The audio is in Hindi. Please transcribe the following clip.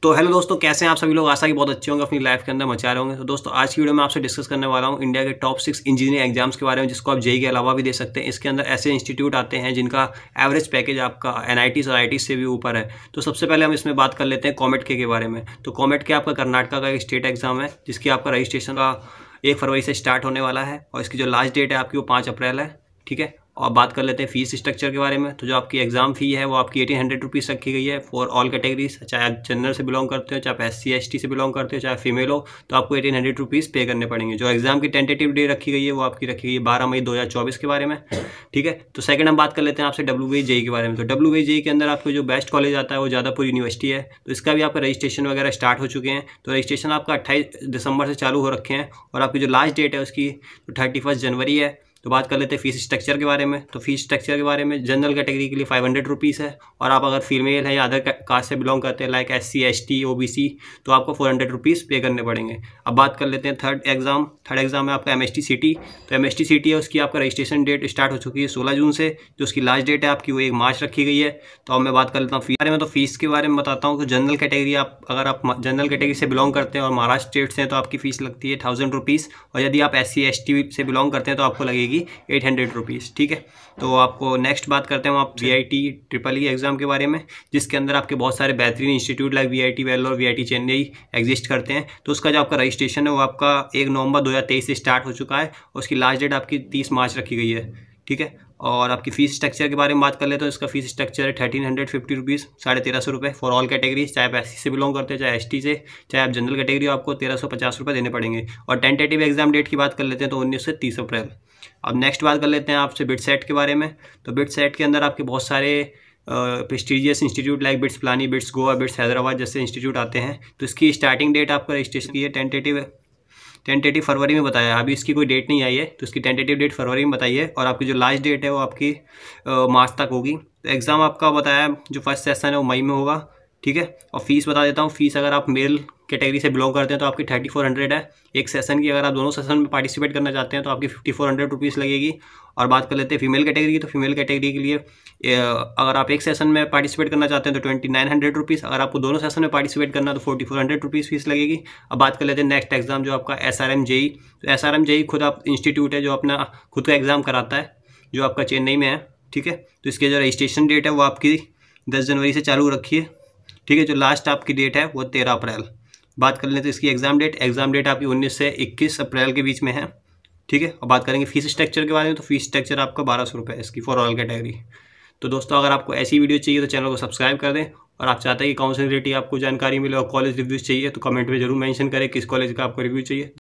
तो हेलो दोस्तों, कैसे हैं आप सभी लोग। आशा की बहुत अच्छे होंगे, अपनी लाइफ के अंदर मचा रहे होंगे। तो दोस्तों आज की वीडियो में आपसे डिस्कस करने वाला हूं इंडिया के टॉप 6 इंजीनियरिंग एग्जाम्स के बारे में, जिसको आप जेईई के अलावा भी दे सकते हैं। इसके अंदर ऐसे इंस्टीट्यूट आते हैं जिनका एवरेज पैकेज आपका एनआईटी और आईआईटी से भी ऊपर है। तो सबसे पहले हम इसमें बात कर लेते हैं कॉमेट के बारे में। तो कॉमेट के आपका कर्नाटका का एक स्टेट एग्जाम है, जिसकी आपका रजिस्ट्रेशन का 1 फरवरी से स्टार्ट होने वाला है और इसकी जो लास्ट डेट है आपकी वो 5 अप्रैल है। ठीक है, और बात कर लेते हैं फीस स्ट्रक्चर के बारे में। तो जो आपकी एग्जाम फी है वो आपकी 1800 रुपीज़ रखी गई है फॉर ऑल कैटेगरीज। चाहे आप जनरल से बिलोंग करते हो, चाहे आप SC ST से बिलोंग करते हो, चाहे फीमेल हो, तो आपको 1800 रुपीज़ पे करने पड़ेंगे। जो एग्जाम की टेंटेटिव डे रखी गई है वो आपकी रखी गई है 12 मई 2024 के बारे में। ठीक है, तो सेकंड हम बात कर लेते हैं आपसे WBJEE के बारे में। तो WBJEE के अंदर आपको जो बेस्ट कॉलेज आता है वो जादवपुर यूनिवर्सिटी है। तो इसका भी आपका रजिस्ट्रेशन वगैरह स्टार्ट हो चुके हैं। तो रजिस्ट्रेशन आपका 28 दिसंबर से चालू हो रखे हैं और आपकी जो लास्ट डेट है उसकी 31 जनवरी है। तो बात कर लेते हैं फीस स्ट्रक्चर के बारे में। तो फीस स्ट्रक्चर के बारे में जनरल कैटेगरी के लिए 500 रुपीज़ है, और आप अगर फीमेल है या अदर कास्ट से बिलोंग करते हैं लाइक SC ST OBC तो आपको 400 रुपीज़ पे करने पड़ेंगे। अब बात कर लेते हैं थर्ड एग्जाम है आपका MST CT। तो MST CT है, उसकी आपका रजिस्ट्रेशन डेट स्टार्ट हो चुकी है 16 जून से। जो उसकी लास्ट डेट है आपकी वो 1 मार्च रखी गई है। तो अब मैं बात कर लेता हूँ फीस के बारे में। तो फीस के बारे में बताता हूँ। तो जनरल कैटेगरी अगर आप जनरल कैटेगरी से बिलोंग करते हैं और महाराष्ट्र स्टेट से हैं तो आपकी फ़ीस लगती है 1000 रुपीज़, और यदि आप SC ST से बिलोंग करते हैं तो आपको लगेगी 800 रुपीज़। ठीक है, तो आपको नेक्स्ट बात करते हैं आप VIT EEE एग्जाम के बारे में, जिसके अंदर आपके बहुत सारे बेहतरीन institute like VIT Vellore VIT Chennai exist करते हैं। तो उसका जो आपका रजिस्ट्रेशन है वो आपका 1 नवंबर 2023 से स्टार्ट हो चुका है और उसकी लास्ट डेट आपकी 30 मार्च रखी गई है। ठीक है, और आपकी फ़ीस स्ट्रक्चर के बारे में बात कर ले तो इसका फीस स्ट्रक्चर है 1350 रुपीज़, 1350 रुपये फॉर ऑल कैटेगरीज। चाहे आप SC से बिलोंग करते हैं, चाहे ST से, चाहे आप जनरल कैटेगरी हो, आपको 1350 रुपये देने पड़ेंगे। और टेंटेटिव एग्जाम डेट की बात कर लेते हैं तो 19 से 30 अप्रैल। अब नेक्स्ट बात कर लेते हैं आपसे बिट सेट के बारे में। तो बिट सेट के अंदर आपके बहुत सारे prestigious institute like bits Pilani, bits Goa, bits Hyderabad जैसे इंस्टीट्यूट आते हैं। तो इसकी स्टार्टिंग डेट आपका रजिस्ट्रेशन की है टेंटेटिव फरवरी में बताया है। अभी इसकी कोई डेट नहीं आई है, तो इसकी टेंटेटिव डेट फरवरी में बताई है, और आपकी जो लास्ट डेट है वो आपकी मार्च तक होगी। तो एग्ज़ाम आपका बताया जो फर्स्ट सेशन है वो मई में होगा। ठीक है, और फीस बता देता हूँ। फीस अगर आप मेल कैटेगरी से बिलोंग करते हैं तो आपकी 3400 है एक सेशन की। अगर आप दोनों सेशन में पार्टिसिपेट करना चाहते हैं तो आपकी 5400 रुपीज़ लगेगी। और बात कर लेते हैं फीमेल कैटेगरी की। तो फीमेल कैटेगरी के लिए अगर आप एक सेशन में पार्टिसिपेट करना चाहते हैं तो 2900 रुपीज़। अगर आपको दोनों सेशन में पार्टिसिपेट करना है तो 4400 रुपीज़ फीस लगेगी। अब बात कर लेते हैं नेक्स्ट एग्जाम जो आपका SRM JEE। तो SRM JEE खुद आप इंस्टीट्यूट है जो अपना खुद का एग्ज़ाम कराता है, जो आपका चेन्नई में है। ठीक है, तो इसके जो रजिस्ट्रेशन डेट है वो आपकी 10 जनवरी से चालू रखी है। ठीक है, जो लास्ट आपकी डेट है वो 13 अप्रैल। बात कर लेते हैं इसकी एग्जाम डेट आपकी 19 से 21 अप्रैल के बीच में है। ठीक है, अब बात करेंगे फीस स्ट्रक्चर के बारे में। तो फीस स्ट्रक्चर आपका 1200 रुपये है इसकी फॉर ऑल कैटेगरी। तो दोस्तों अगर आपको ऐसी वीडियो चाहिए तो चैनल को सब्सक्राइब कर दें, और आप चाहते हैं कि काउंसलिंग रिलेटेड आपको जानकारी मिले और कॉलेज रिव्यूज़ चाहिए तो कमेंट में जरूर मेंशन करें किस कॉलेज का आपको रिव्यू चाहिए।